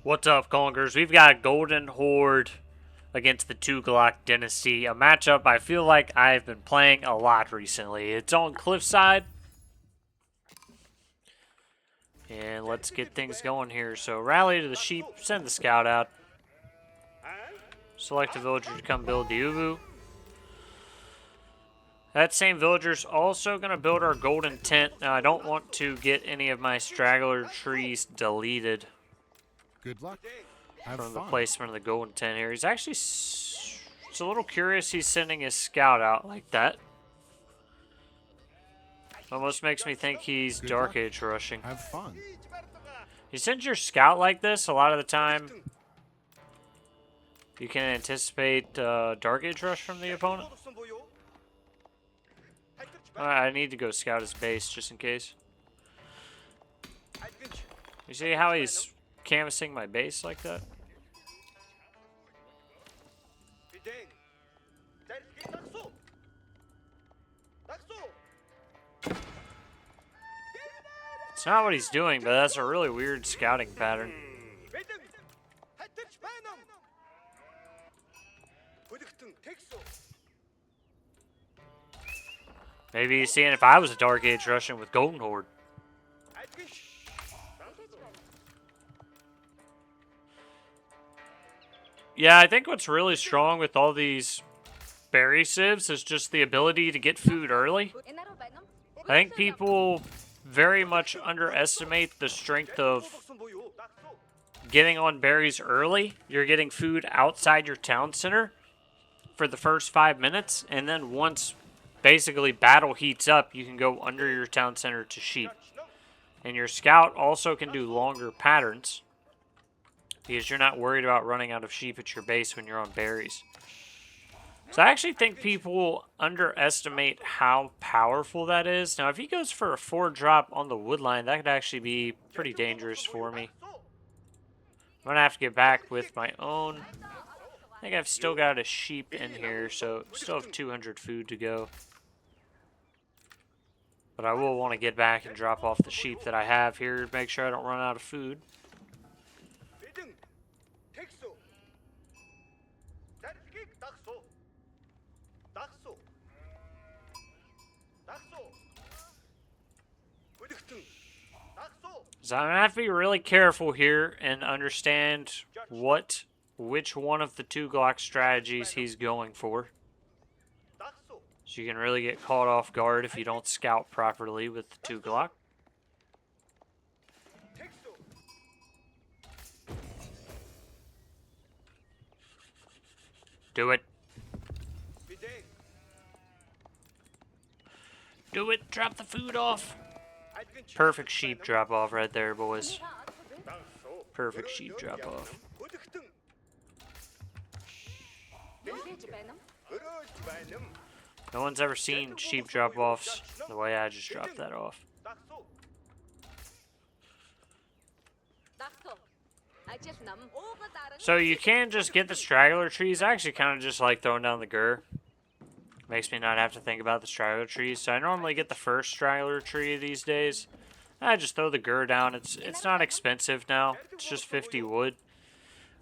What's up, Conquerors? We've got Golden Horde against the Tughlaq Dynasty, a matchup I feel like I've been playing a lot recently. It's on Cliffside. And let's get things going here. So rally to the sheep, send the scout out. Select a villager to come build the Uvu. That same villager's also going to build our golden tent. Now I don't want to get any of my straggler trees deleted. Good luck. From the placement of the golden tent here. He's actually, it's a little curious he's sending his scout out like that. Almost makes me think he's Dark Age rushing. Have fun. You send your scout like this, a lot of the time you can anticipate Dark Age rush from the opponent. I need to go scout his base just in case. You see how he's canvassing my base like that? It's not what he's doing, but that's a really weird scouting pattern. Maybe he's seeing if I was a Dark Age Russian with Golden Horde. Yeah, I think what's really strong with all these berry civs is just the ability to get food early. I think people very much underestimate the strength of getting on berries early. You're getting food outside your town center for the first 5 minutes, and then once basically battle heats up, you can go under your town center to sheep. And your scout also can do longer patterns, because you're not worried about running out of sheep at your base when you're on berries. So I actually think people underestimate how powerful that is. Now, if he goes for a 4-drop on the wood line, that could actually be pretty dangerous for me. I'm going to have to get back with my own. I think I've still got a sheep in here, so still have 200 food to go. But I will want to get back and drop off the sheep that I have here to make sure I don't run out of food. So I'm going to have to be really careful here and understand which one of the Tughlaq strategies he's going for. So you can really get caught off guard if you don't scout properly with the Tughlaq. Do it. Do it. Drop the food off. Perfect sheep drop off right there, boys. Perfect sheep drop off. No one's ever seen sheep drop offs the way I just dropped that off. So you can just get the straggler trees. I actually kind of just like throwing down the gur. Makes me not have to think about the straggler trees. So I normally get the first straggler tree these days. I just throw the gur down. It's not expensive now. It's just 50 wood.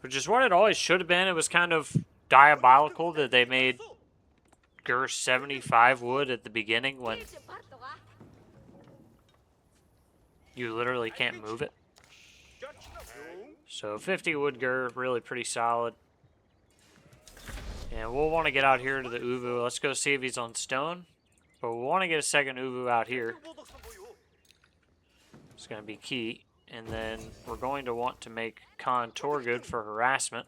Which is what it always should have been. It was kind of diabolical that they made gur 75 wood at the beginning when you literally can't move it. So 50 wood gur, really pretty solid. And we'll want to get out here to the Uvu. Let's go see if he's on stone. But we'll want to get a second Uvu out here. It's going to be key. And then we're going to want to make Khan Torgood for harassment.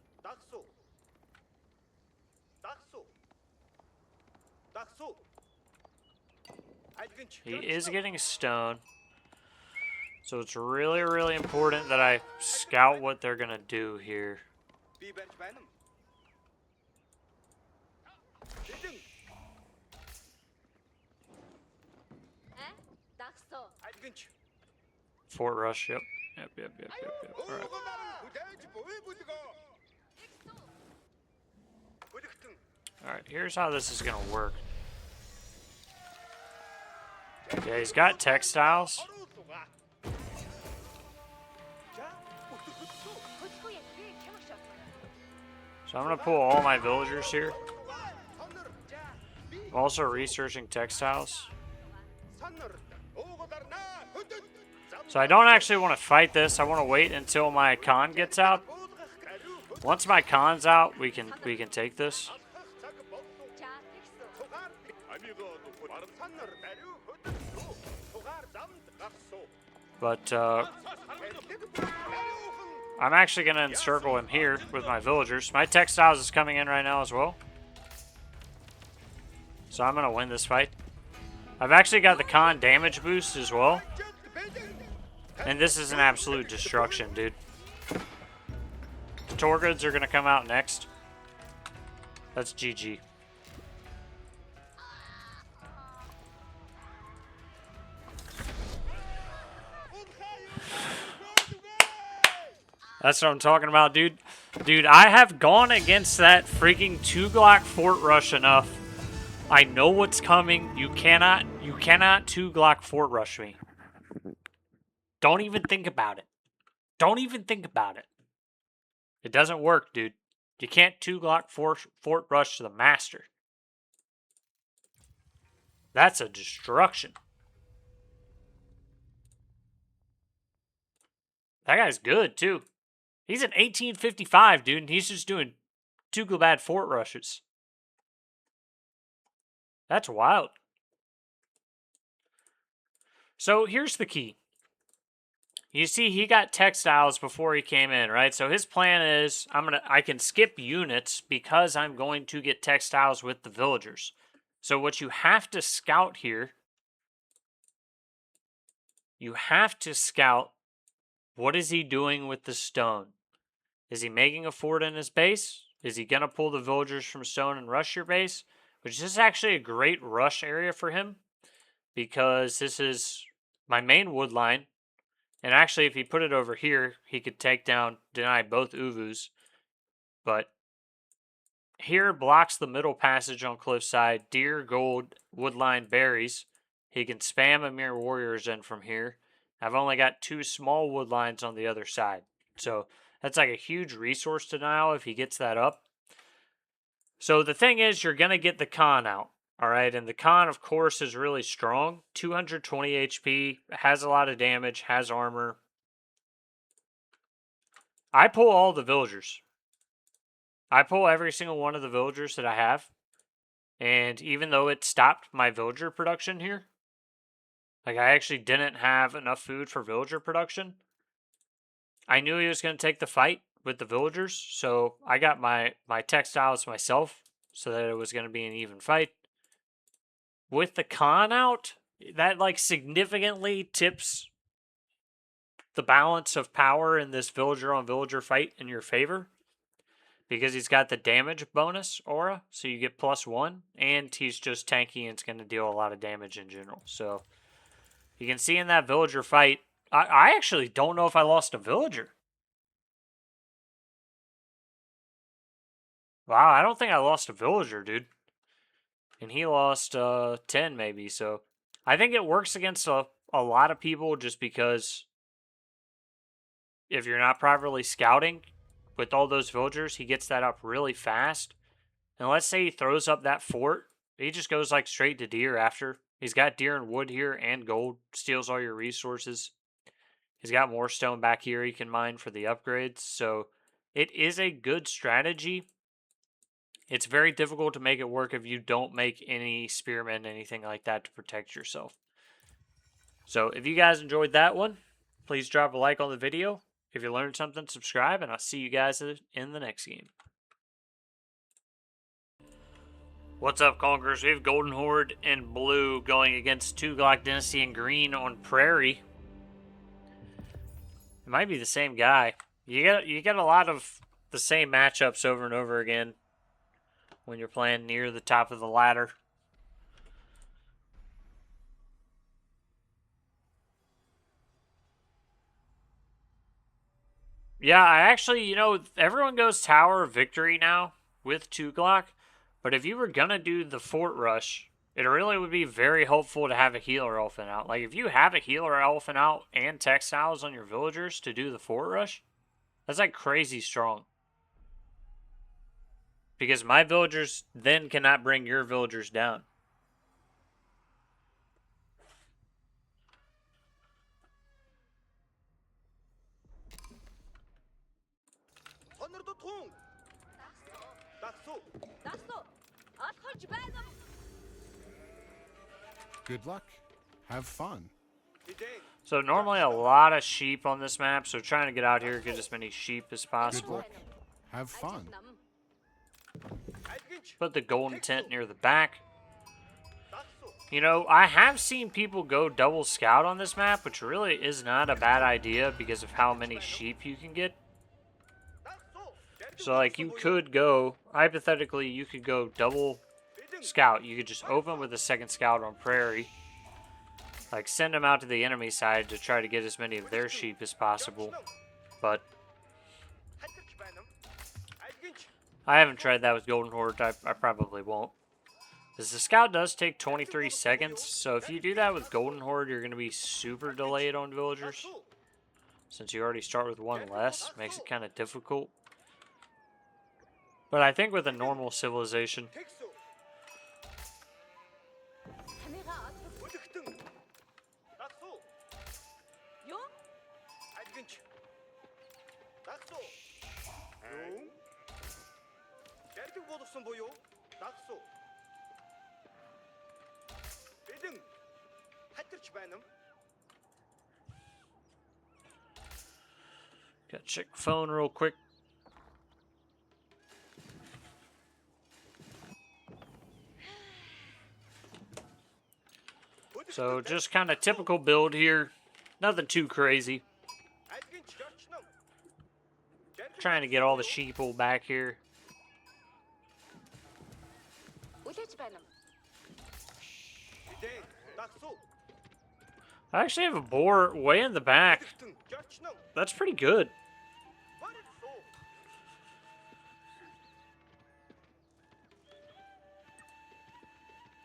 He is getting a stone. So it's really, really important that I scout what they're going to do here. Fort Rush, yep. Yep. All right. Alright, here's how this is going to work. Yeah, he's got textiles. So I'm going to pull all my villagers here. I'm also researching textiles. So I don't actually want to fight this. I want to wait until my Khan gets out. Once my Khan's out, we can take this. But I'm actually going to encircle him here with my villagers. My textiles is coming in right now as well. So I'm going to win this fight. I've actually got the Khan damage boost as well. And this is an absolute destruction, dude. The Torgods are going to come out next. That's GG. That's what I'm talking about, dude. Dude, I have gone against that freaking Tughlaq fort rush enough. I know what's coming. You cannot Tughlaq fort rush me. Don't even think about it. Don't even think about it. It doesn't work, dude. You can't Tughlaq fort rush to the master. That's a destruction. That guy's good, too. He's an 1855, dude, and he's just doing Tughlaq fort rushes. That's wild. So here's the key. You see, he got textiles before he came in, right? So his plan is, I can skip units because I'm going to get textiles with the villagers. So what you have to scout here, you have to scout, what is he doing with the stone? Is he making a fort in his base? Is he going to pull the villagers from stone and rush your base? Which is actually a great rush area for him, because this is my main wood line. And actually, if he put it over here, he could deny both Uvus. But here blocks the middle passage on cliffside. Deer, gold, woodline, berries. He can spam Emir warriors in from here. I've only got 2 small wood lines on the other side. So that's like a huge resource denial if he gets that up. So the thing is, you're going to get the Khan out. All right, and the Khan, of course, is really strong. 220 HP, has a lot of damage, has armor. I pull all the villagers. I pull every single one of the villagers that I have. And even though it stopped my villager production here, like I actually didn't have enough food for villager production, I knew he was going to take the fight with the villagers. So I got my textiles myself so that it was going to be an even fight. With the Khan out, that like significantly tips the balance of power in this villager on villager fight in your favor, because he's got the damage bonus aura, so you get +1, and he's just tanky and it's going to deal a lot of damage in general. So you can see in that villager fight, I actually don't know if I lost a villager. Wow, I don't think I lost a villager, dude. And he lost 10 maybe. So I think it works against a lot of people, just because if you're not properly scouting with all those villagers, he gets that up really fast. And let's say he throws up that fort. He just goes like straight to deer after. He's got deer and wood here and gold. Steals all your resources. He's got more stone back here he can mine for the upgrades. So it is a good strategy. It's very difficult to make it work if you don't make any spearmen, anything like that to protect yourself. So if you guys enjoyed that one, please drop a like on the video. If you learned something, subscribe, and I'll see you guys in the next game. What's up, Conquerors? We have Golden Horde in blue going against Tughlaq Dynasty in green on Prairie. It might be the same guy. You get a lot of the same matchups over and over again when you're playing near the top of the ladder. Yeah, I actually, everyone goes Tower of Victory now with Tughlaq. But if you were going to do the fort rush, it really would be very helpful to have a healer elephant out. Like, if you have a healer elephant out and textiles on your villagers to do the fort rush, That's like crazy strong. Because my villagers then cannot bring your villagers down. Good luck. Have fun. So normally a lot of sheep on this map, so trying to get out here, get as many sheep as Good possible. luck. Have fun. Put the golden tent near the back. You know, I have seen people go double scout on this map, which really is not a bad idea because of how many sheep you can get. So, like, you could go, hypothetically, you could go double scout. You could just open with a second scout on prairie. Like, send them out to the enemy side to try to get as many of their sheep as possible. But I haven't tried that with Golden Horde. I probably won't. Because the scout does take 23 seconds, so if you do that with Golden Horde, you're going to be super delayed on villagers. Since you already start with one less, makes it kind of difficult. But I think with a normal civilization, gotta check the phone real quick. So just kind of typical build here. Nothing too crazy. Trying to get all the sheeple back here. I actually have a boar way in the back. That's pretty good.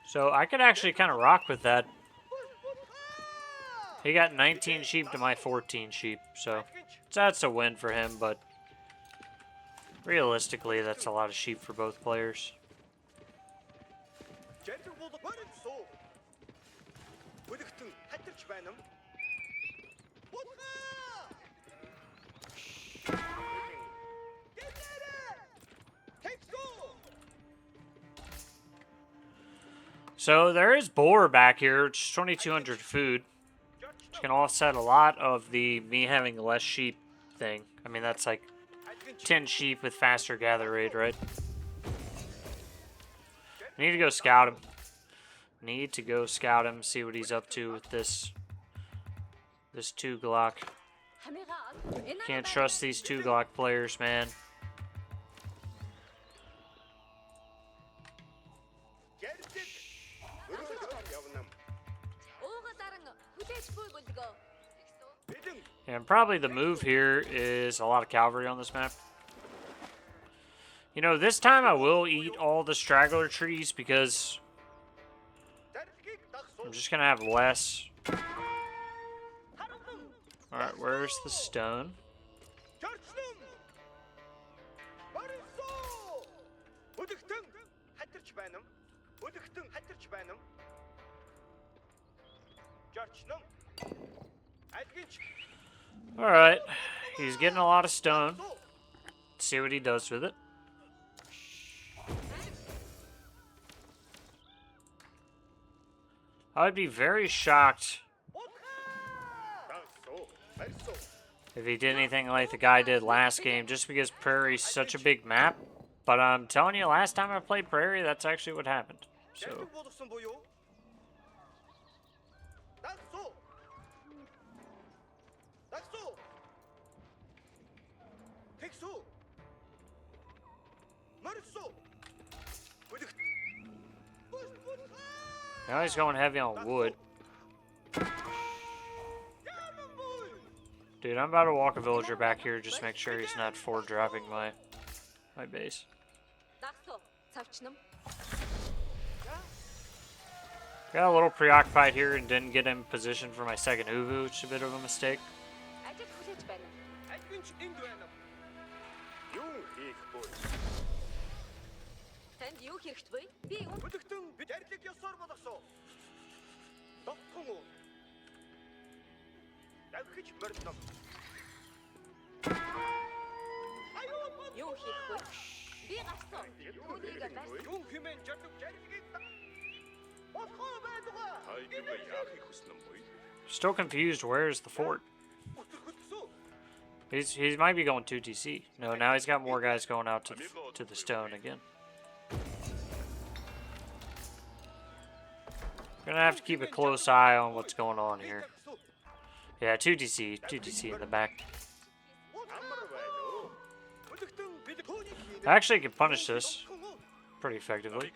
So I could actually kind of rock with that. He got 19 sheep to my 14 sheep, so that's a win for him, but realistically, that's a lot of sheep for both players. So there is boar back here, it's 2,200 food, which can offset a lot of the me having less sheep thing. I mean, that's like 10 sheep with faster gather rate, right? I need to go scout him. See what he's up to with this Tughlaq. Can't trust these Tughlaq players, man. And probably the move here is a lot of cavalry on this map. You know, this time I will eat all the straggler trees because I'm just going to have less. Alright, where's the stone? Alright, he's getting a lot of stone. Let's see what he does with it. I would be very shocked if he did anything like the guy did last game, just because Prairie's such a big map. But I'm telling you, last time I played Prairie, that's actually what happened. So now he's going heavy on wood. Dude, I'm about to walk a villager back here, just make sure he's not forward dropping my base. Got a little preoccupied here and didn't get in position for my second Uvu, which is a bit of a mistake. Танд юу хэрэгт вэ? Би Бүлэгтэн бид арилыг ёсоор болгосон. Тогтхон уу. Давхиж мордно. юу хийх вэ? Би гарсан. Түүнийг барьсан. Юу хэмээн жадаг арилгийг болохоо байдгаа. Ayyubid яахыг хүснэ юм бэ? Still confused. Where's the fort? He might be going to DC. No, now he's got more guys going out to the stone again. Gonna have to keep a close eye on what's going on here. Yeah, 2DC in the back. I actually can punish this pretty effectively.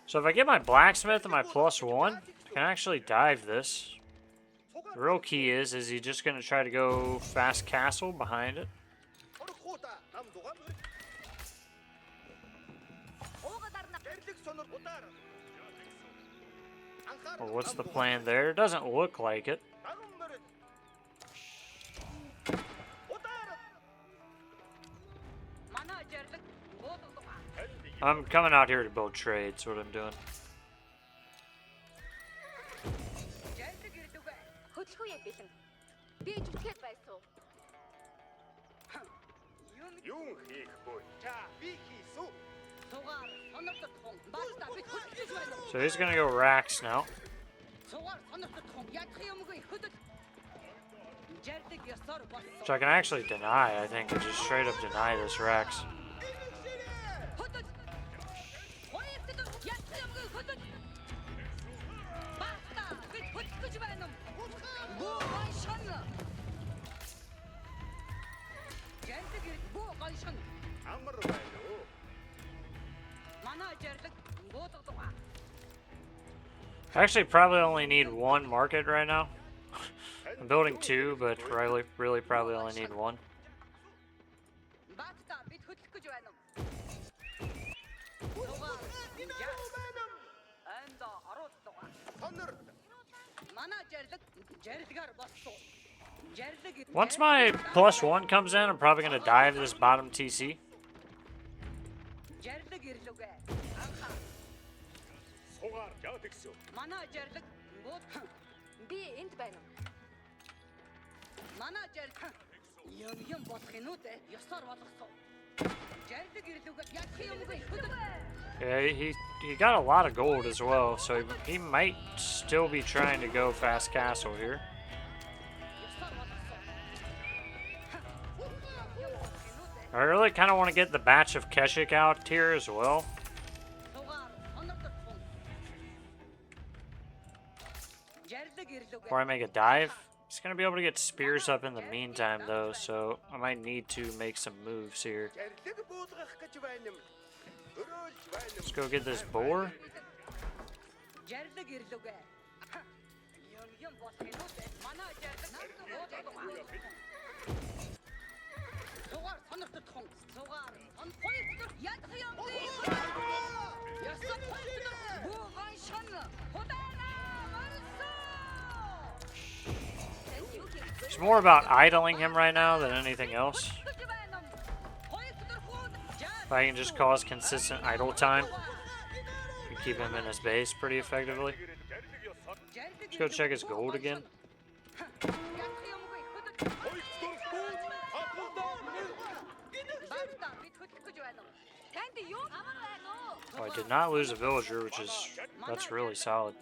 So if I get my blacksmith and my +1, I can actually dive this. The real key is he just going to try to go fast castle behind it? Or what's the plan there? It doesn't look like it. I'm coming out here to build trades, what I'm doing. So he's gonna go racks now. Which I can actually deny, I think, and just straight up deny this racks. I actually probably only need one market right now. I'm building two, but really probably only need one. Once my +1 comes in, I'm probably going to dive this bottom TC. Yeah, he got a lot of gold as well, so he might still be trying to go fast castle here. I really kind of want to get the batch of Keshik out here as well. Before I make a dive. He's going to be able to get spears up in the meantime, though, so I might need to make some moves here. Let's go get this boar. It's more about idling him right now than anything else. If I can just cause consistent idle time, and keep him in his base pretty effectively. Let's go check his gold again. Oh, I did not lose a villager, that's really solid.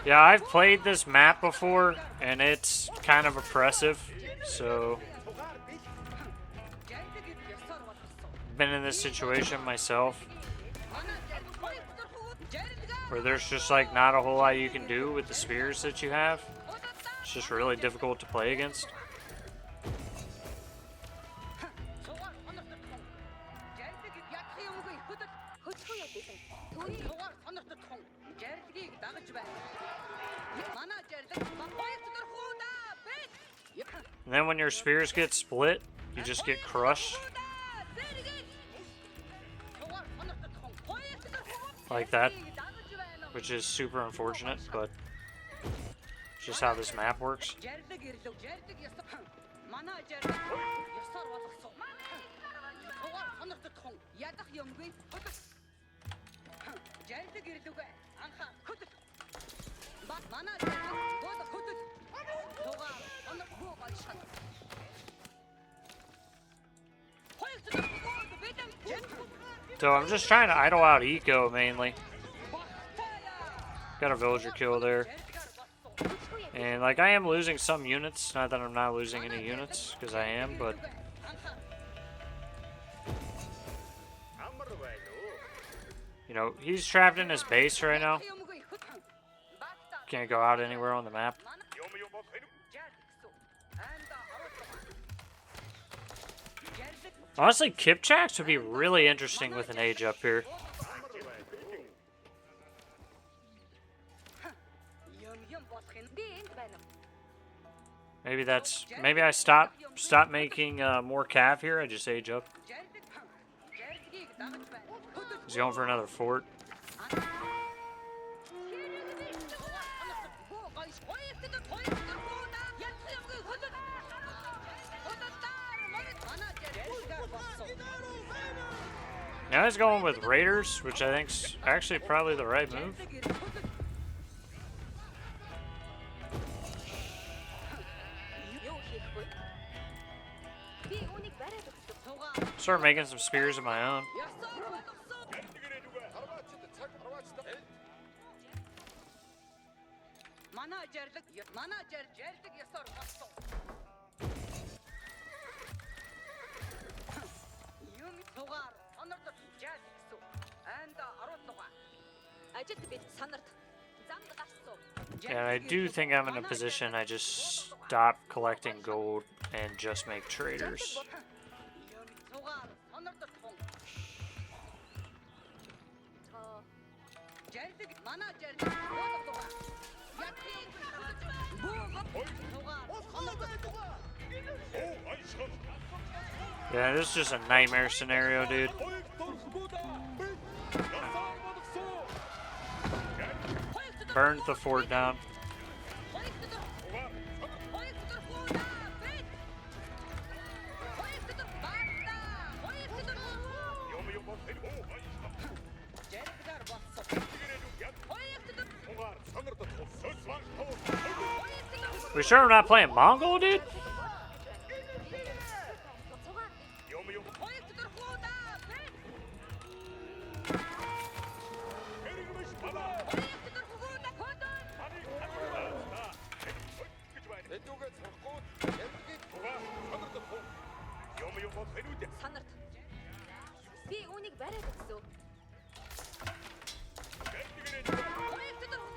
Yeah, I've played this map before, and it's kind of oppressive, so been in this situation myself, where there's just like not a whole lot you can do with the spears that you have. It's just really difficult to play against. And then when your spears get split, you just get crushed. Like that. Which is super unfortunate, but it's just how this map works. So I'm just trying to idle out eco mainly. Got a villager kill there. And like I am losing some units, not that I'm not losing any units, because I am, but you know, he's trapped in his base right now. Can't go out anywhere on the map. Honestly, Kipchaks would be really interesting with an age up here. Maybe I stop making more cav here. I just age up. He's going for another fort. Now he's going with raiders, which I think's actually probably the right move. Start making some spears of my own. And I do think I'm in a position I just stop collecting gold and just make traders. Yeah, this is just a nightmare scenario, dude. Burned the fort down. We sure I'm not playing Mongol, dude?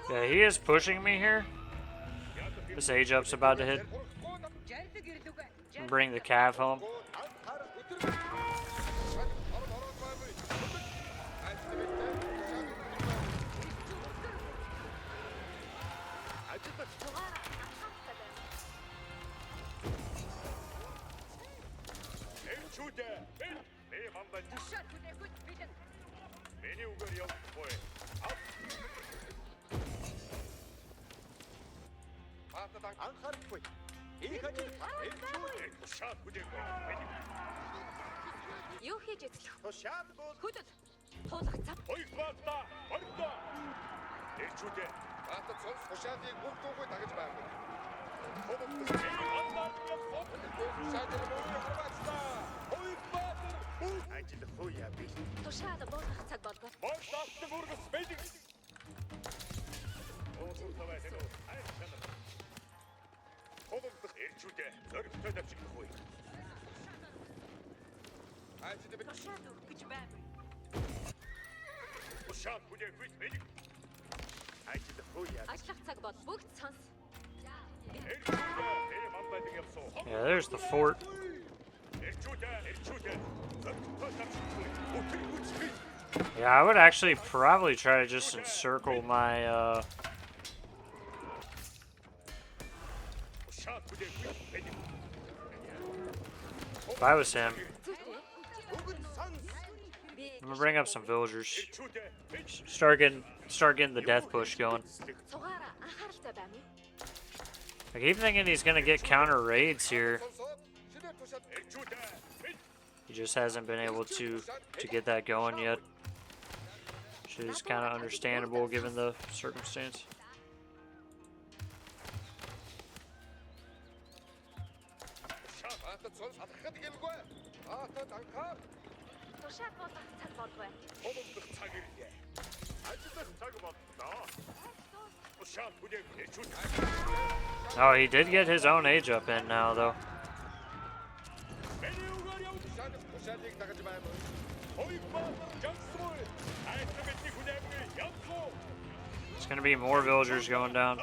Yeah, he is pushing me here. This age up's about to hit. Bring the cav home. Yeah, there's the fort. Yeah, I would actually probably try to just encircle my, if I was him. I'm gonna bring up some villagers. Start getting the death push going. I keep thinking he's gonna get counter raids here. He just hasn't been able to get that going yet. Which is kind of understandable given the circumstance. Oh, he did get his own age up in now, though. It's gonna be more villagers going down.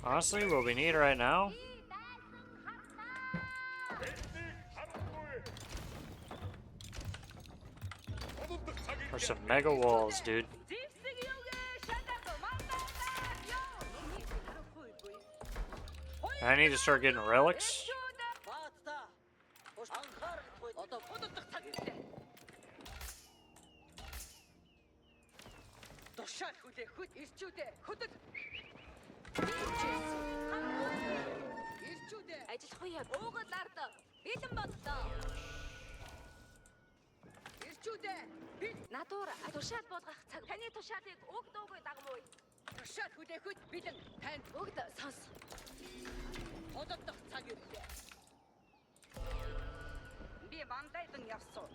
Honestly, what we need right now are some mega walls, dude. I need to start getting relics. Натура тушаал болгох цаг таны тушаалыг уг дуугүй дагмуу. Тушаал хүлээхэд бидэн танд бүгд сонс. Ододох цаг ирлээ. Би мандайдан явсан.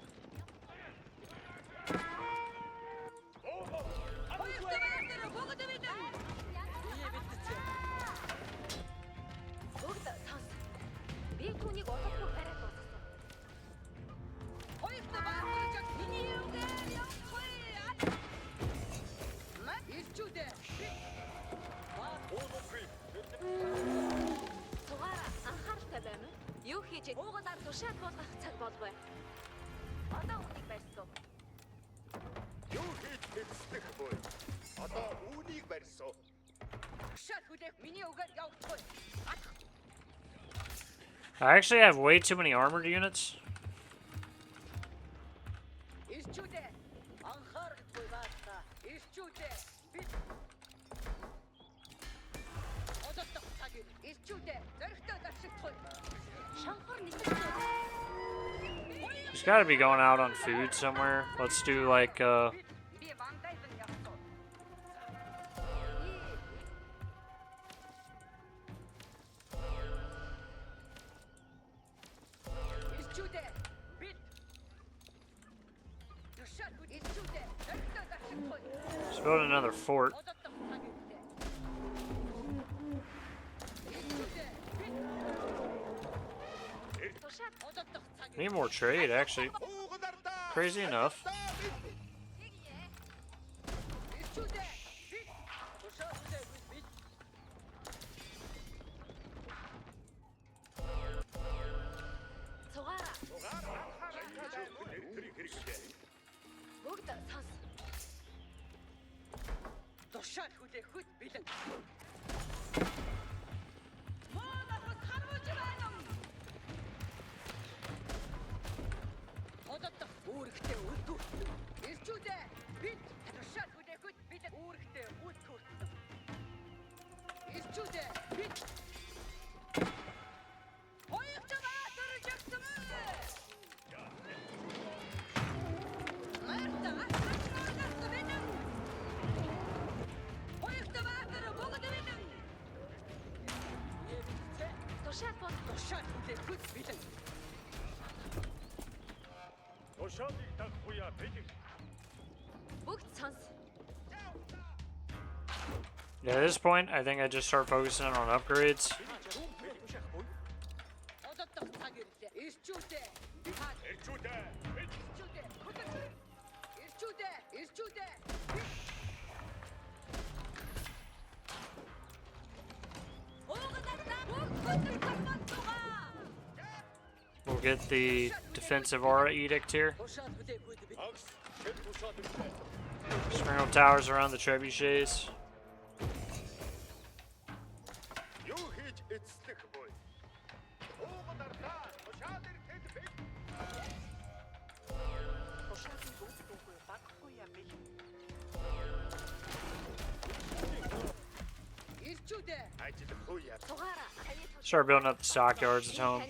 Бүгд сонс. Би түүнийг одохгүй бариад дууссан. Хоёрт баахаж миний үгээр явахгүй. Ирчүүдээ. Сугаараа анхааралтай байна уу? Юу хийж уугалаар тушаал болгох цаг болов. Одоо үнийг барьсан. Юу хийж хэвсдэх вэ? Одоо үүнийг барьсан. Тушаал хүлээх миний үгээр явахгүй. I actually have way too many armored units. Ирчүүдээ. Анхаарахгүй баатаа. Ирчүүдээ. Ододох цаг ир. Ирчүүдээ. Зөрөгтэй зарчигдахгүй. Шанхар нисэх. He's got to be going out on food somewhere. Let's do like let's build another fort. Need more trade, actually. Crazy enough. Yeah, at this point, I think I just start focusing on upgrades. We'll get the defensive aura edict here. Springle towers around the trebuchets. Start building up the stockyards at home.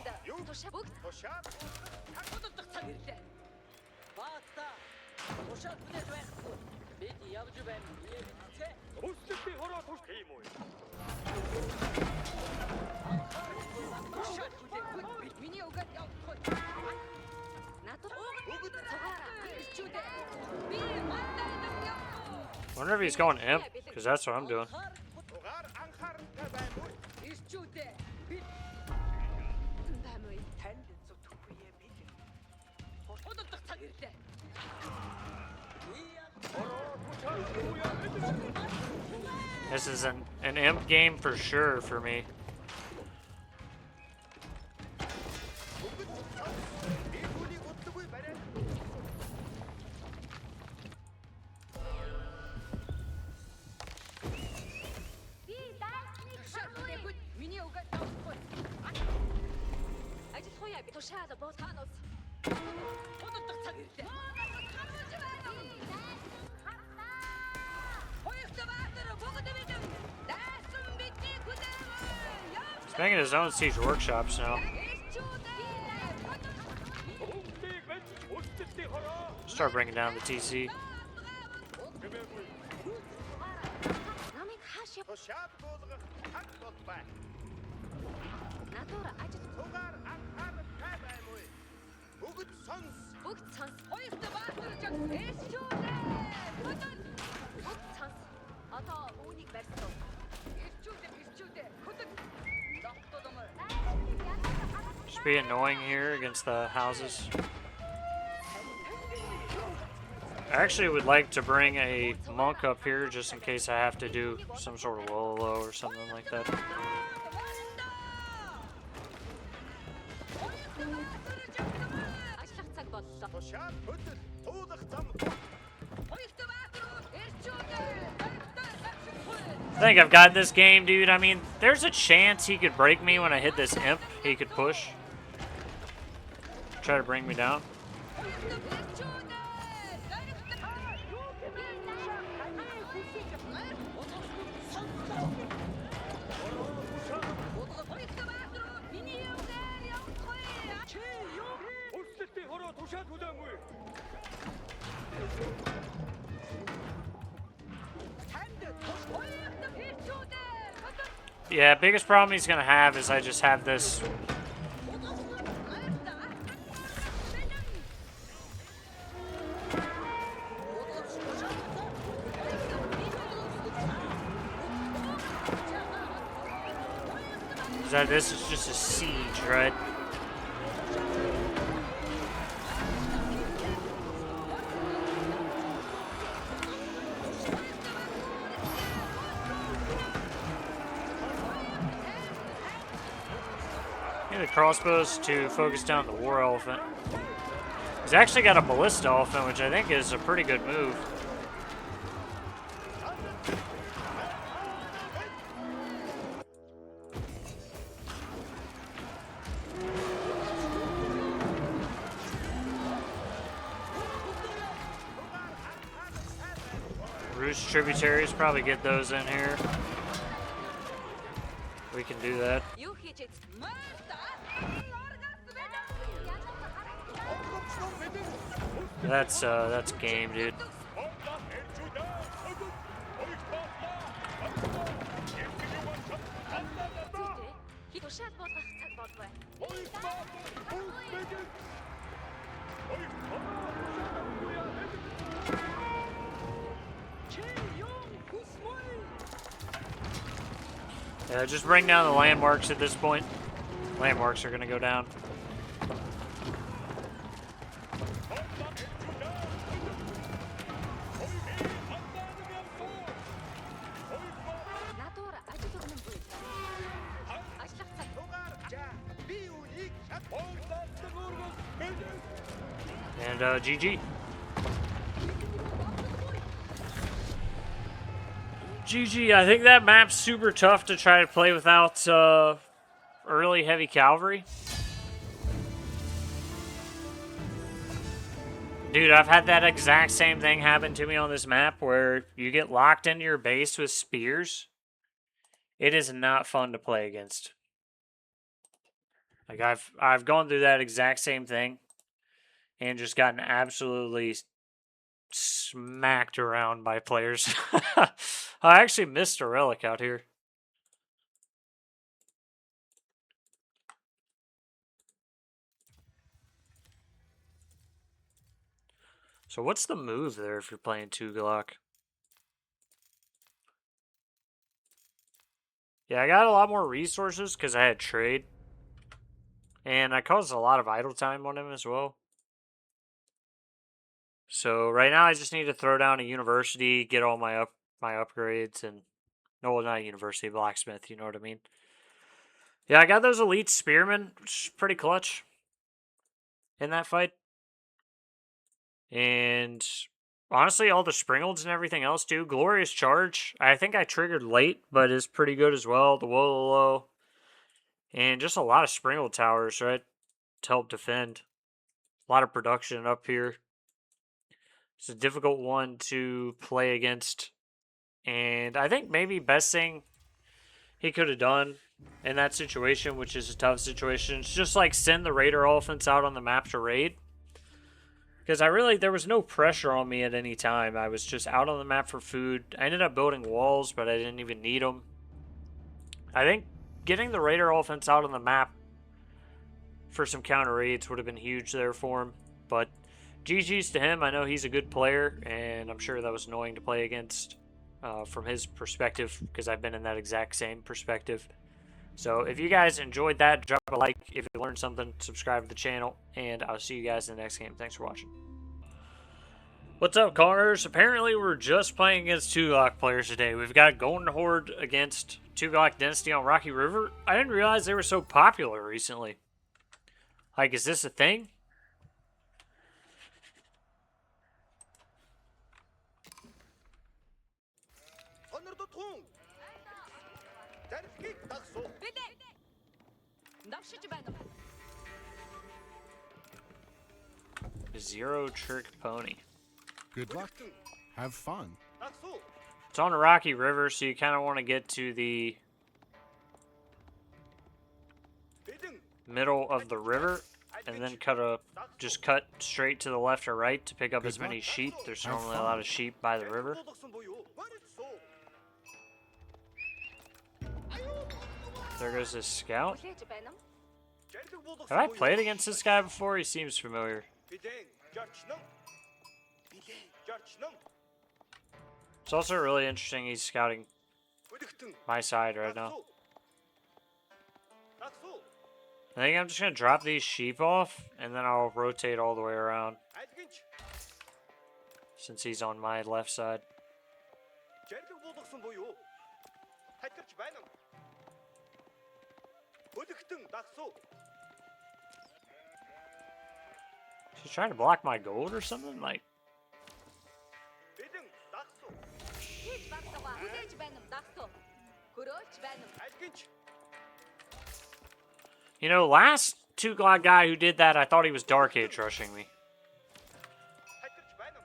Wonder if he's going imp, because that's what I'm doing. This is an imp game for sure for me. He's making his own siege workshops now. Start bringing down the TC. Just be annoying here against the houses. I actually would like to bring a monk up here just in case I have to do some sort of Lolo or something like that. I think I've got this game, dude. I mean, there's a chance he could break me when I hit this imp. He could push. Try to bring me down. Yeah, biggest problem he's gonna have is I just have this. This is just a siege, right? The crossbows to focus down the war elephant. He's actually got a ballista elephant, which I think is a pretty good move. Roost tributaries, probably get those in here. We can do that. That's game, dude. Yeah, just bring down the landmarks at this point. Landmarks are gonna go down. Натуура ажил өрнөн буй. Ажиллах цаг. Тугаар за би үнийг шат. And GG. GG, I think that map's super tough to try to play without early heavy cavalry. Dude, I've had that exact same thing happen to me on this map where you get locked into your base with spears. It is not fun to play against. Like I've gone through that exact same thing and just gotten absolutely smacked around by players. I actually missed a relic out here. So what's the move there if you're playing Tughlaq? Yeah, I got a lot more resources because I had trade. And I caused a lot of idle time on him as well. So right now I just need to throw down a university, get all my upgrades, and no, well, not a university, blacksmith. You know what I mean? Yeah, I got those elite spearmen, which is pretty clutch in that fight. And honestly, all the Springolds and everything else too. Glorious Charge. I think I triggered late, but is pretty good as well. The Wololo. And just a lot of Springold towers, right? To help defend. A lot of production up here. It's a difficult one to play against. And I think maybe best thing he could have done in that situation, which is a tough situation, is just like send the Raider offense out on the map to raid. Because there was no pressure on me at any time. I was just out on the map for food. I ended up building walls, but I didn't even need them. I think getting the Raider offense out on the map for some counter raids would have been huge there for him. But GG's to him. I know he's a good player, and I'm sure that was annoying to play against from his perspective, because I've been in that exact same perspective. So if you guys enjoyed that, drop a like. If you learned something, subscribe to the channel, and I'll see you guys in the next game. Thanks for watching. What's up, Conquerors? Apparently, we're just playing against Tughlaq players today. We've got Golden Horde against Tughlaq Dynasty on Rocky River. I didn't realize they were so popular recently. Like, is this a thing? Honor tung. Зарфгийг дагсуу. Бидээ. Навшиж байна. Zero trick pony. Good luck. Have fun. Дагсуу. It's on the Rocky River, so you kind of want to get to the Бидэн middle of the river and then just cut straight to the left or right to pick up as many sheep. There's normally a lot of sheep by the river. болгосон буюу. Барилсуу. There goes this scout. Хүлээж байна. Жарлаг болгосон Have I буюу. played against this guy before? He seems familiar. Бидэн жарчнам. Бидэн жарчнам. It's also really interesting he's scouting Бүдэгтэн. my side right now. Дагсуу. I think I'm just going to drop these sheep off, and then I'll rotate all the way around, Айлгинч. since he's on my left side. Жарлаг болгосон буюу. Хатгарч байна. Бүдэгтэн дагсуу. He's trying to block my gold or something? Like, Бидэн дагсуу. Хийж багтгаа. Хүлээж байна. Дагсуу. Хөрөөч байна. Айлгинч. you know, last Tughlaq guy who did that, I thought he was Dark Age rushing me. Хатгарч байна.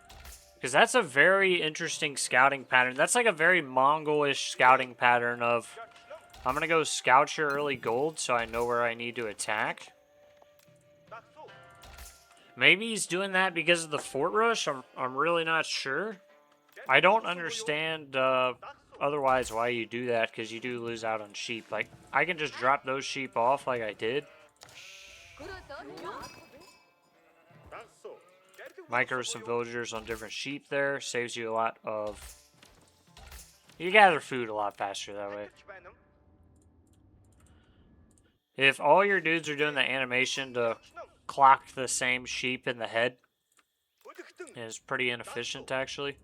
Because that's a very interesting scouting pattern. That's like a very Mongolish scouting pattern of, I'm going to go scout your early gold so I know where I need to attack. Дагсуу. Maybe he's doing that because of the fort rush. I'm really not sure. I don't understand otherwise why you do that, because you do lose out on sheep. Like, I can just drop those sheep off like I did. Хөрөөдөө. Дагсуу. Жарлаг Micro some villagers on different sheep there. Saves you a lot of... You gather food a lot faster that way. хатгарч байна. If all your dudes are doing the animation to clock the same sheep in the head, it's pretty inefficient actually.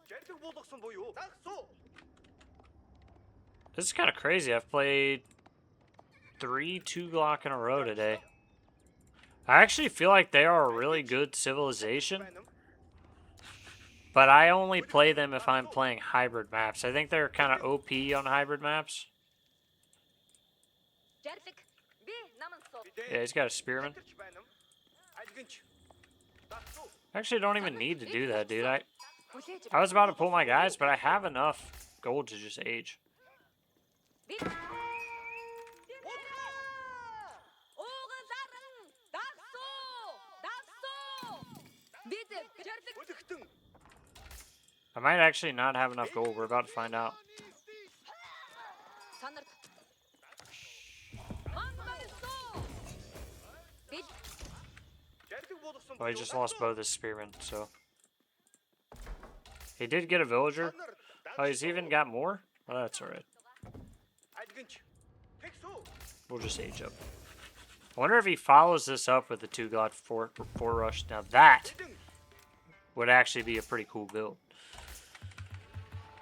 Гэрдэг болгосон буюу дагсуу. This is kind of crazy. I've played 3 Tughlaq in a row today. I actually feel like they are a really good civilization, but I only play them if I'm playing hybrid maps. I think they're kind of OP on hybrid maps. Жарлаг би наман суу. Yeah, he's got a spearman. Хайтарч байна уу? Альгинч. Дагсуу. I actually don't even need to do that, dude. Хүлээж I was about to pull my guys, but I have enough gold to just age. би. Уугаларан дагсуу. Дагсуу. Бид жарлаг Өдөгтөн. I might actually not have enough gold. We're about to find out. санарт. Мангал суу. Бид Гэрдэг болгосон Well, he just lost both his spearmen, so. He did get a villager. Oh, he's even got more? Oh, that's alright. Альгинч. Тэгсүү. We'll just age up. I wonder if he follows this up with the Tughlaq 4 rush. Now that Бидэн would actually be a pretty cool build.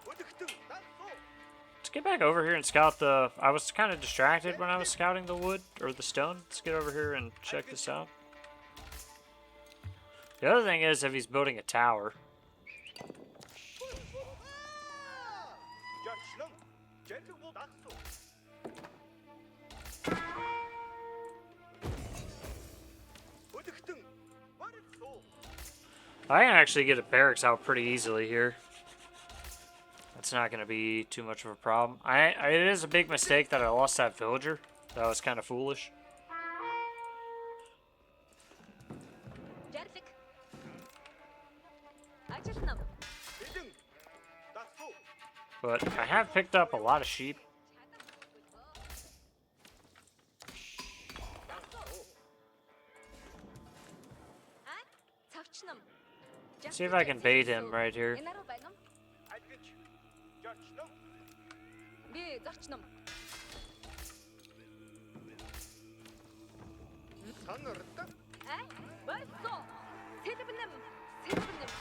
өдөгтөн дагсуу. Let's get back over here and scout the... I was kind of distracted when I was scouting the wood, or the stone. Let's get over here and check this out. The other thing is if he's building a tower. Жачлан. Гэрдэг бол дагсуу. Өдөгтөн. Барилсуу. I can actually get a barracks out pretty easily here. That's not going to be too much of a problem. It is a big mistake that I lost that villager. That was kind of foolish. жарлаг. Ажилтнам. Бидэн дагсуу. But I have picked up a lot of sheep. Цавчнам. See if I can bait him right here. Энэ руу байна уу? Альгинч. Жачлан. Би зарчнам. Санарт. Барьсуу. Сэлбэнэм. Сэлбэнэм.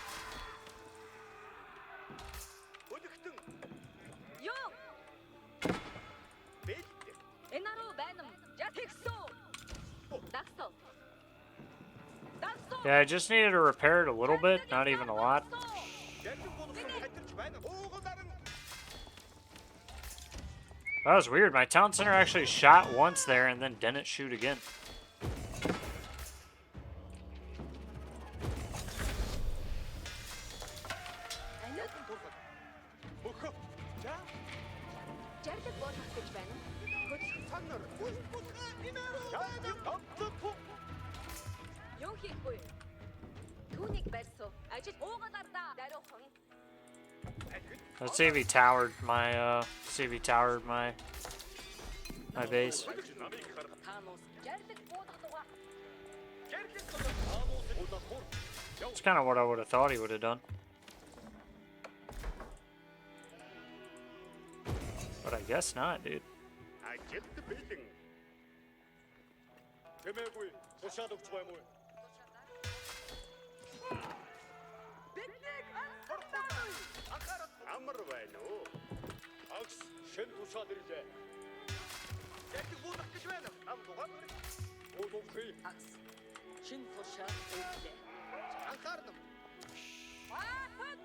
Өдөгтөн. Ёо. Бэлдэ. Энэ руу байна уу? Тэгсүү. Дагсуу. Дагсуу. Yeah, I just needed to repair it a little bit, not even a lot. Гэрдэг болгосон хайтарч байна. Уугаларан. That was weird. My town center actually shot once there and then didn't shoot again. Мөхөө. За. Жарлаг болох гэж байна уу? Санар. Дагсуу. Юу хийхгүй? Түүнийг барьсуу. Ажил уугалаар да. Даруухан. Let's see if he towered my my base. Таанус. Жарлаг буудах. Гэрдэг It's kind of what I would have thought he would have done. But I guess not, dude. ажилт бэлэн. Тэмээгүй. Тушаад өгч байна уу? Биднийг анхаарал амар байна уу? Агс шин тушаад ирлээ. Гэрдэг буудах гэж байна. Ам дугаар барь. Уулуухи. Акс. Шин тушаад ирлээ. Анхаарал. Баахад.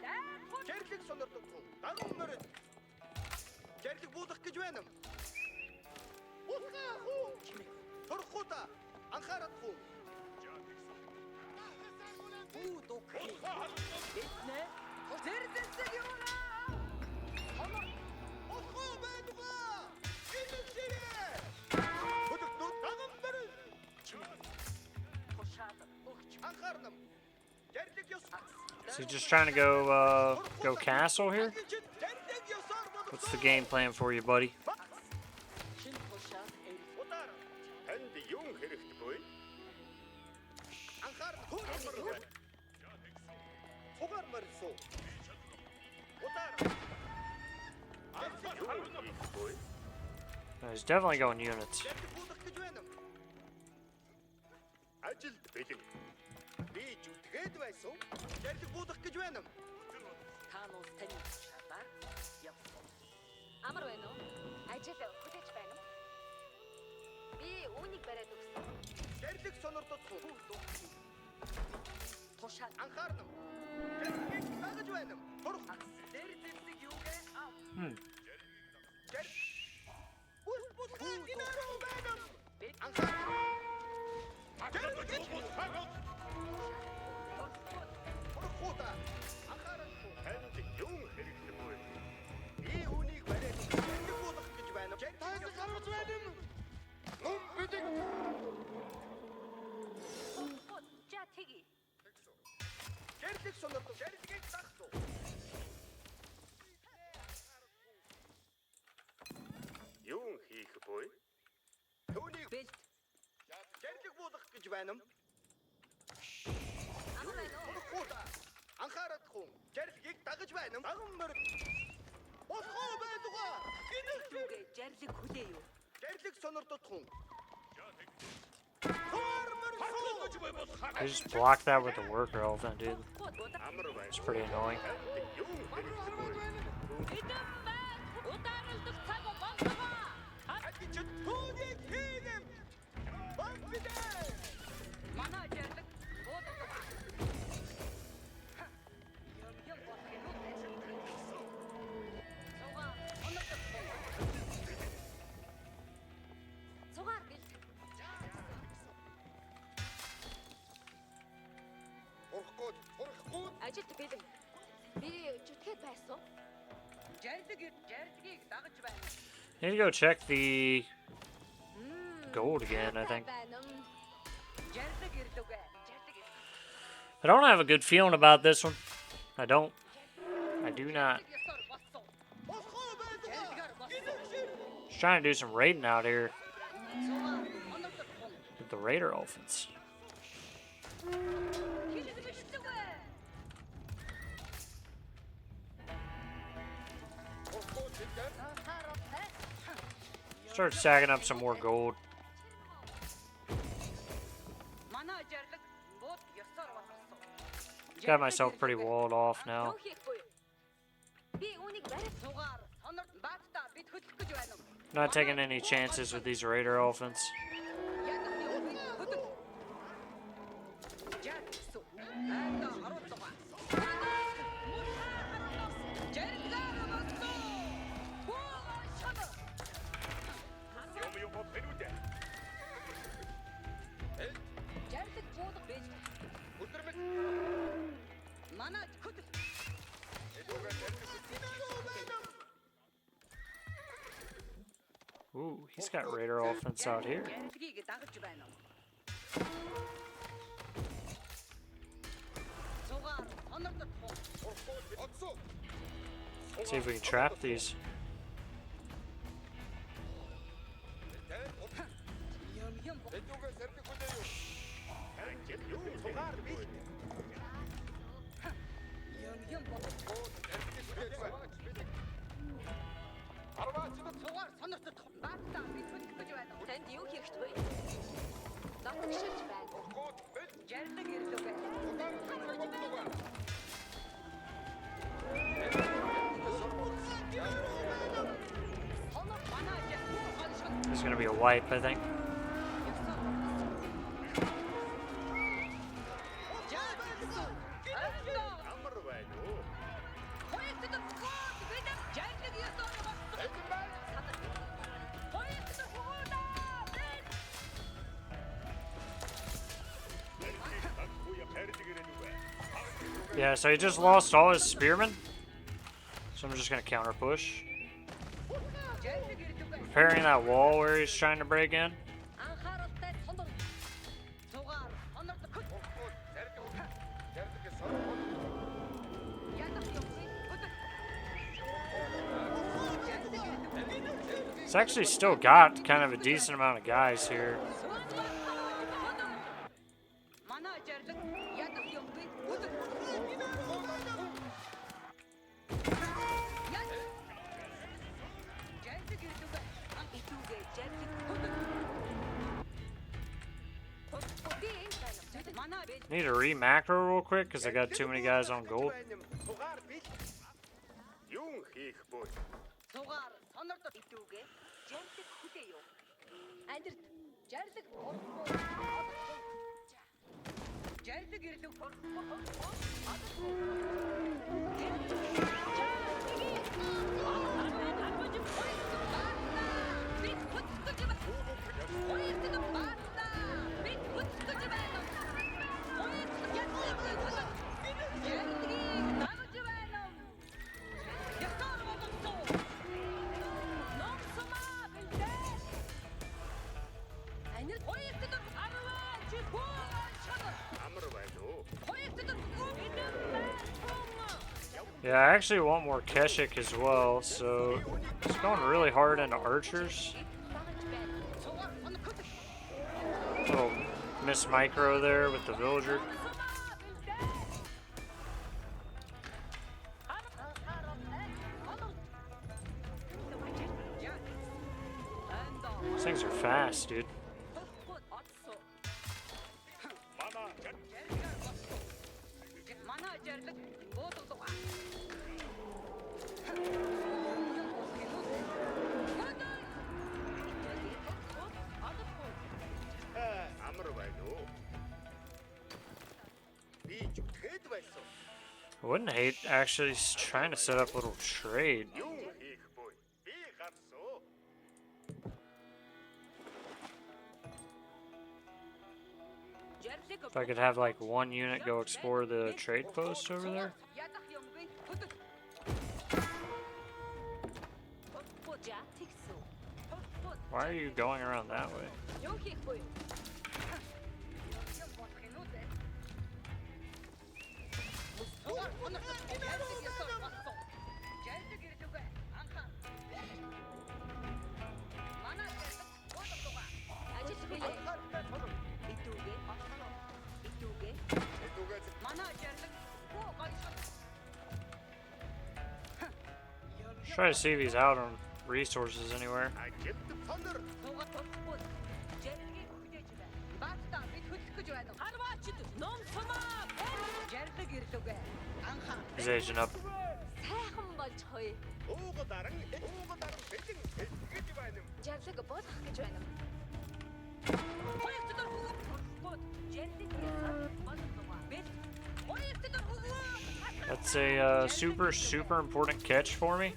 Дайхад. Гэрдэг сонирдог. Дагуун мөрөд. Гэрдэг буудах гэж байна. Ухаа хуу. Турхута. Анхаарал хуу. Уудуухи. Эднэ. Зэрзэсэг юуна. Ухаа байдаг. Инэшээ. Хөдөлгөөн дагуун мөрөд. Тушаад өгч. Анхаарал. Гэрдэг ёс. Is he just trying to go castle here? Гэрдэг ёсоор болох. What's the game plan for you, buddy? Шин тушаад ирлээ. Удаар. Танд юу хэрэгтэй вэ? Анхаарал. Хугаар мөрсөө. Удаар. Юу хийх вэ? No, he's definitely going units. Ярддаг буудах гэж байна уу? Ажилд бэлэн. Би зүтгээд байсан. Ярддаг буудах гэж байна уу? Таанус тань шатаар явсан. Амар байна уу? Ажил хүлээж байна уу? Би үүнийг бариад өгсөн. Ярддаг сонордод хуу. Тушаад Анхаарна. Ярддаг дагаж байна уу? Турх. дээр зэвсэг юугээ ав. Үс бутгаа гинэрүү байна уу? Анхаарна. Ярддаг буудах. Турхуута. Анхаарна. Танд юм хэрэгтэй бүү. Би үүнийг бариад өгсөн. Ярддаг буудах гэж байна уу? Танд гарч байна юм. Ном бидэг. За тэги. Ярддаг сонордод. Ярдгийг дагсуу. Юу хийх вэ? Түүнийг Бэлт. ярддаг буудах гэж байна уу? Амар байна уу? Турхуута. Анхаарах хүн. Ярдгийг дагаж байна уу? Агмар. Босгоо байдгаа. Гинэр. Юугээ жарлиг хүлээ юу? Ярддаг сонордод хүн. They just block that with the worker elephant, dude. It's pretty annoying. Ажилд бэлэн. Би зүтгээд байсан. Жарлгийг дагаж байна. Need to go check the gold again, I think. Жарлиг ирлүүгээ. I don't have a good feeling about this one. I don't. I do not. Just trying to do some raiding out here with the raider elephants. Start stacking up some more gold. Got myself pretty walled off now. Not taking any chances with these raider elephants. Ooh, he's got raider elephants out here. See if we can trap these. Танд юу хийх вэ? Намайг шилж байна. Жарлиг ирлүүгээ. There's gonna be a wipe, I think. Yeah, so he just lost all his spearmen. So I'm just gonna counter push. Repairing that wall where he's trying to break in. It's actually still got kind of a decent amount of guys here. Need to re-macro real quick because I got too many guys on gold. Юун хийх буй. Сугаар сонордод идүүгээ жардаг хүлээ юу. Амьдрт жардаг орхгүй. Жардаг ирлэг орхгүй. Yeah, I actually want more Keshik as well, so it's going really hard into archers. Little miss micro there with the villager. These things are fast, dude. I wouldn't hate actually trying to set up a little trade. If I could have like one unit go explore the trade post over there. Why are you going around that way? Try to see if he's out on resources anywhere. He's aging up. That's a super important catch for me.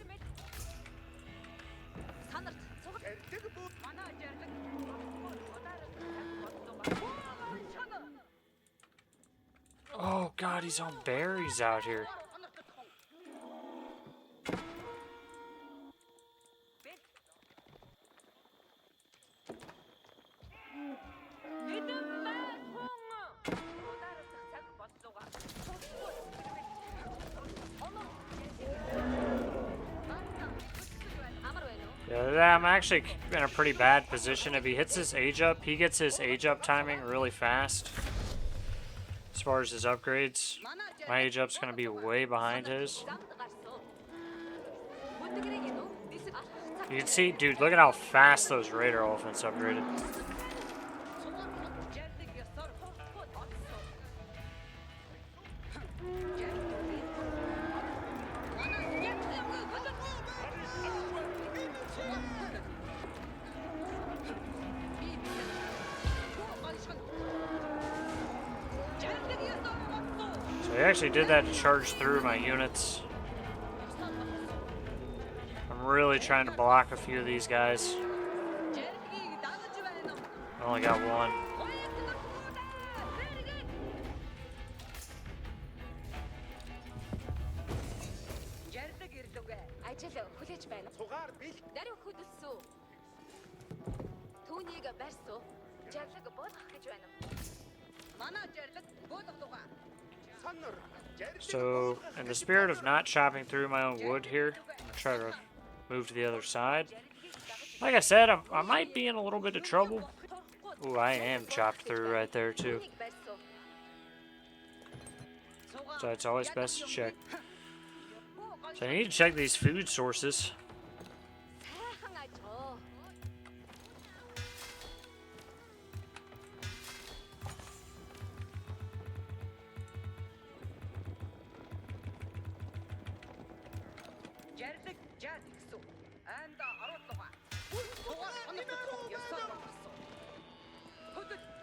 Oh god, he's on berries out here. Yeah, I'm actually in a pretty bad position. If he hits his age up, he gets his age up timing really fast. As far as his upgrades, my age up's gonna be way behind his. You can see, dude, look at how fast those Raider elephants upgraded. So he actually did that to charge through my units. I'm really trying to block a few of these guys. I only got one. So, in the spirit of not chopping through my own wood here, I'm going to try to move to the other side. Like I said, I might be in a little bit of trouble. Ooh, I am chopped through right there too. So it's always best to check. So I need to check these food sources.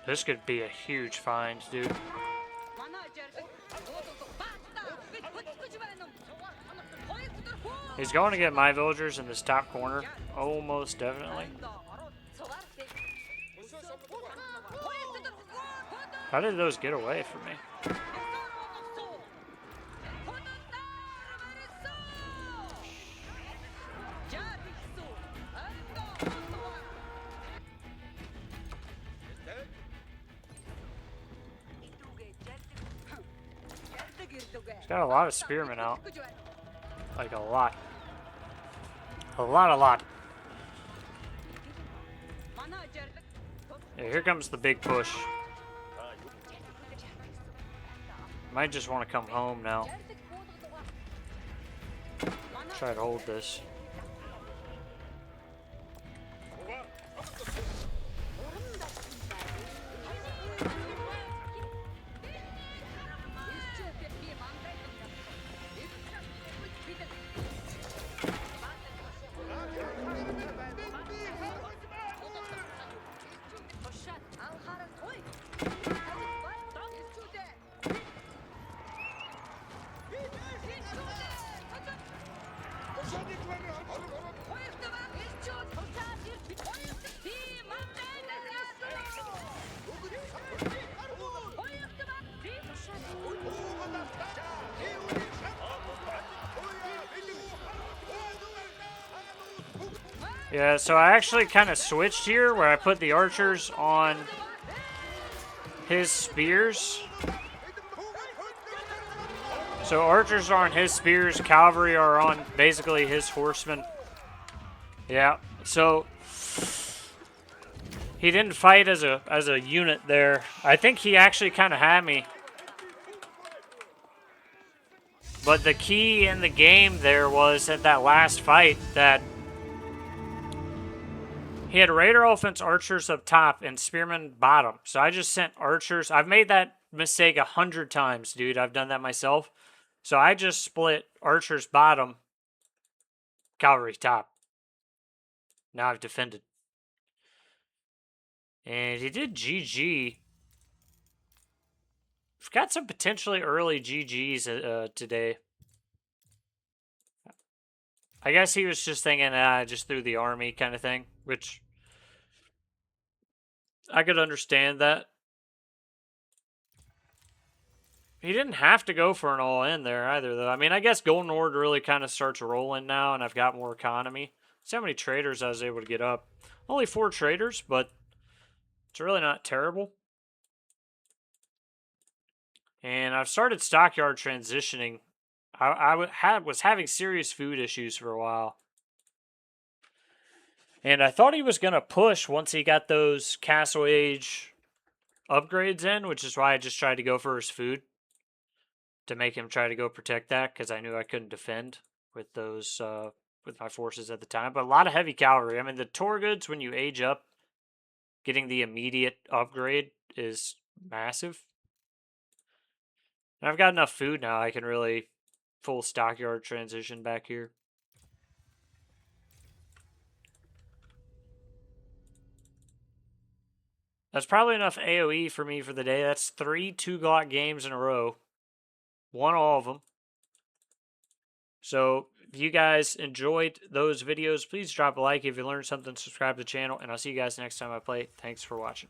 This could be a huge find, dude. He's going to get my villagers in this top corner. Almost definitely. How did those get away from me? He's got a lot of spearmen out. Like a lot. A lot. Yeah, here comes the big push. Might just want to come home now. Try to hold this. Yeah, so I actually kind of switched here where I put the archers on his spears. So archers are on his spears, cavalry are on basically his horsemen. Yeah, so he didn't fight as a unit there. I think he actually kind of had me. But the key in the game there was at that last fight that he had Raider Elephants, archers up top, and spearmen bottom. So I just sent archers. I've made that mistake 100 times, dude. I've done that myself. So I just split archers bottom, cavalry top. Now I've defended. And he did GG. We've got some potentially early GGs today. I guess he was just thinking, just threw the army kind of thing, which I could understand that. He didn't have to go for an all-in there either, though. I mean, I guess Golden Horde really kind of starts rolling now, and I've got more economy. See how many traders I was able to get up. Only 4 traders, but it's really not terrible. And I've started stockyard transitioning. I was having serious food issues for a while. And I thought he was going to push once he got those Castle Age upgrades in, which is why I just tried to go for his food. To make him try to go protect that, because I knew I couldn't defend with those, with my forces at the time. But a lot of heavy cavalry. I mean, the Torgoods, when you age up, getting the immediate upgrade is massive. And I've got enough food now, I can really full stockyard transition back here. That's probably enough AoE for me for the day. That's 3 Tughlaq games in a row. Won all of them. So, if you guys enjoyed those videos, please drop a like. If you learned something, subscribe to the channel. And I'll see you guys next time I play. Thanks for watching.